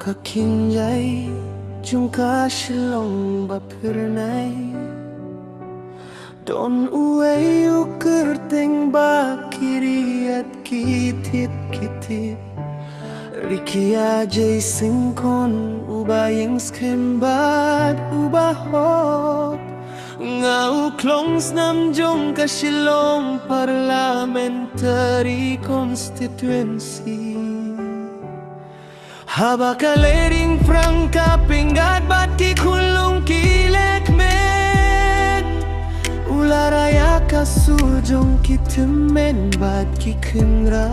ka kinjay Jung ka shilong ba pernay Don uway ukerteng ba kiriat kitip kitip Rikia jay singkon ubayeng skembat ubahop Ngau klongs namjong ka shilong parliamentary constituency Haba ka leding prangka pinggat bat ki kulung kilek men Ularaya ka sujong ki temen bat ki kenra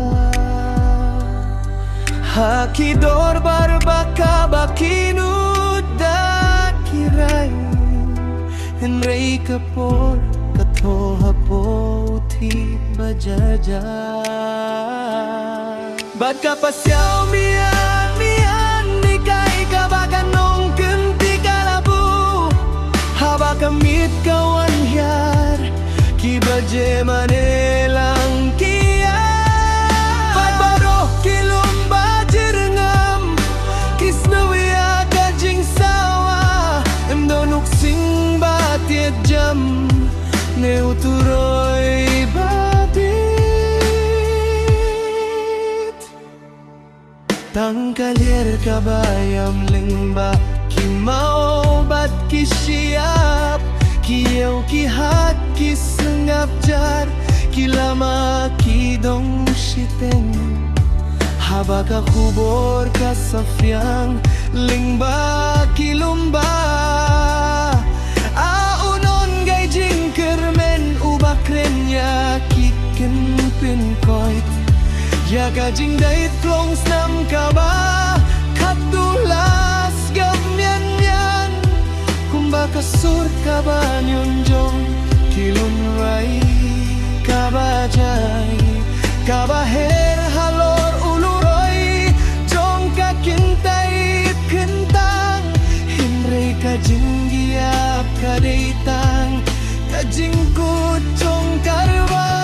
Haki dor barbaka bakinud da kiray Henry kapor kato hapo ti bajaja Bat ka pasyaw mian mian nikay ka baka nong kenti kalabu Haba kamit kawan hyar ki baje manelang kia Bat baro kilum bajir ngam kisnawiya kajing sawa Emdonuk sing batiet jam neuturoy Tangkalir kabayam lingba Kimau bat kisiap Kiyaw kihat kisengap jar Kilama kidong siteng Haba ka kubor ka safriang Lingba kilumba Aunon gay jingkermen ubakren ya kiken pinkoit Ya kajing dait klongs nam kaba Katulas gamyan yan Kumba kasur kaba nyunjong Kilun rai kaba jay Kaba her halor uluroy Jong kakintay kentang Hinre kajing giap kadeitang Kajing kutong karba